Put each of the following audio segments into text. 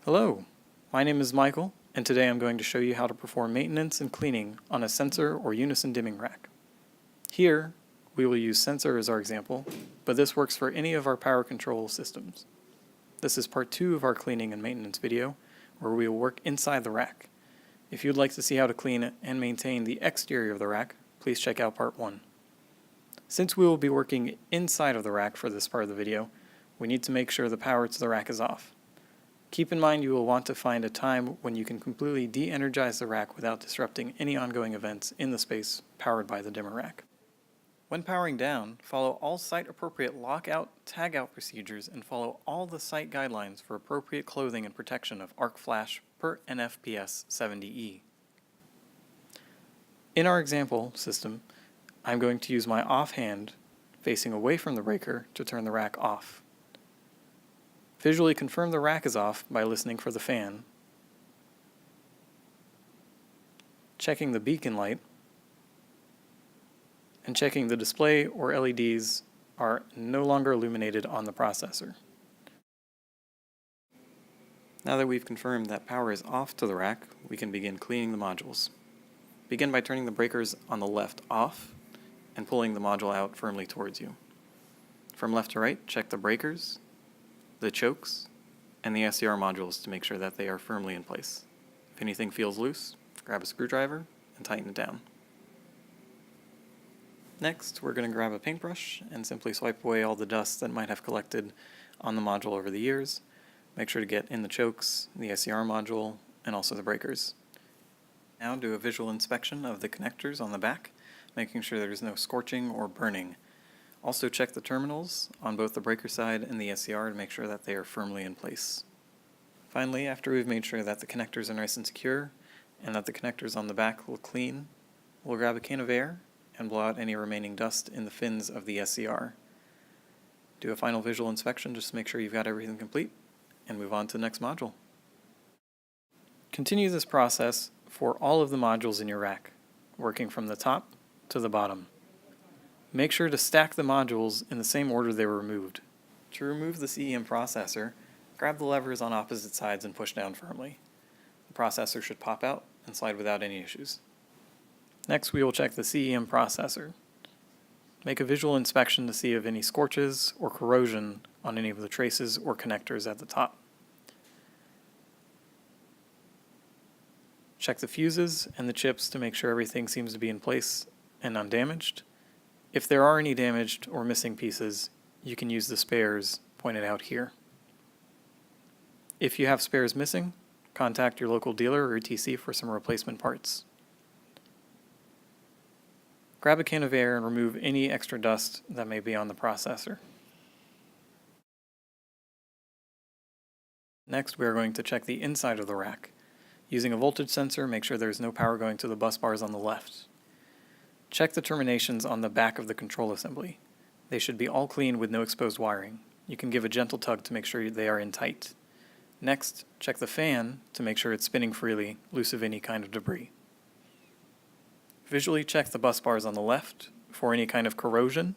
Hello, my name is Michael, and today I'm going to show you how to perform maintenance and cleaning on a sensor or unison dimming rack. Here, we will use sensor as our example, but this works for any of our power control systems. This is part 2 of our cleaning and maintenance video, where we will work inside the rack. If you'd like to see how to clean and maintain the exterior of the rack, please check out part 1. Since we will be working inside of the rack for this part of the video, we need to make sure the power to the rack is off. Keep in mind you will want to find a time when you can completely de-energize the rack without disrupting any ongoing events in the space powered by the dimmer rack. When powering down, follow all site-appropriate lockout, tagout procedures and follow all the site guidelines for appropriate clothing and protection of arc flash per NFPS 70E. In our example system, I'm going to use my offhand facing away from the breaker to turn the rack off. Visually confirm the rack is off by listening for the fan, checking the beacon light, and checking the display or LEDs are no longer illuminated on the processor. Now that we've confirmed that power is off to the rack, we can begin cleaning the modules. Begin by turning the breakers on the left off and pulling the module out firmly towards you. From left to right, check the breakers, the chokes, and the SCR modules to make sure that they are firmly in place. If anything feels loose, grab a screwdriver and tighten it down. Next, we're going to grab a paintbrush and simply swipe away all the dust that might have collected on the module over the years. Make sure to get in the chokes, the SCR module, and also the breakers. Now do a visual inspection of the connectors on the back, making sure there is no scorching or burning. Also check the terminals on both the breaker side and the SCR to make sure that they are firmly in place. Finally, after we've made sure that the connectors are nice and secure and that the connectors on the back look clean, we'll grab a can of air and blow out any remaining dust in the fins of the SCR. Do a final visual inspection just to make sure you've got everything complete and move on to the next module. Continue this process for all of the modules in your rack, working from the top to the bottom. Make sure to stack the modules in the same order they were removed. To remove the CEM processor, grab the levers on opposite sides and push down firmly. The processor should pop out and slide without any issues. Next, we will check the CEM processor. Make a visual inspection to see if any scorches or corrosion on any of the traces or connectors at the top. Check the fuses and the chips to make sure everything seems to be in place and undamaged. If there are any damaged or missing pieces, you can use the spares pointed out here. If you have spares missing, contact your local dealer or ETC for some replacement parts. Grab a can of air and remove any extra dust that may be on the processor. Next, we are going to check the inside of the rack. Using a voltage sensor, make sure there is no power going to the bus bars on the left. Check the terminations on the back of the control assembly. They should be all clean with no exposed wiring. You can give a gentle tug to make sure they are in tight. Next, check the fan to make sure it's spinning freely, loose of any kind of debris. Visually check the bus bars on the left for any kind of corrosion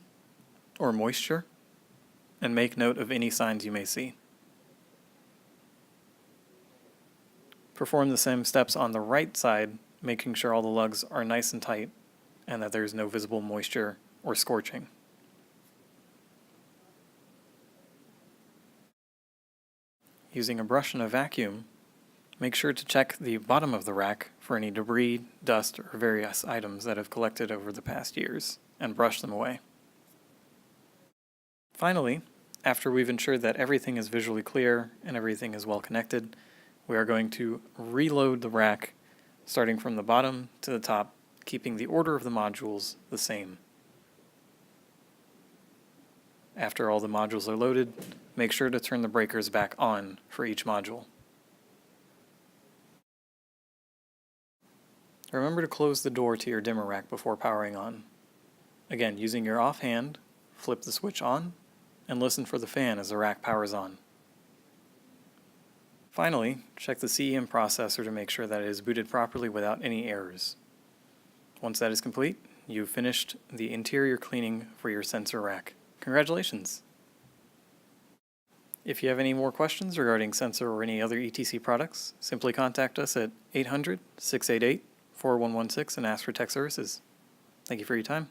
or moisture, and make note of any signs you may see. Perform the same steps on the right side, making sure all the lugs are nice and tight and that there is no visible moisture or scorching. Using a brush and a vacuum, make sure to check the bottom of the rack for any debris, dust, or various items that have collected over the past years, and brush them away. Finally, after we've ensured that everything is visually clear and everything is well connected, we are going to reload the rack, starting from the bottom to the top, keeping the order of the modules the same. After all the modules are loaded, make sure to turn the breakers back on for each module. Remember to close the door to your dimmer rack before powering on. Again, using your offhand, flip the switch on, and listen for the fan as the rack powers on. Finally, check the CEM processor to make sure that it is booted properly without any errors. Once that is complete, you've finished the interior cleaning for your sensor rack. Congratulations! If you have any more questions regarding Sensor or any other ETC products, simply contact us at 800-688-4116 and ask for tech services. Thank you for your time.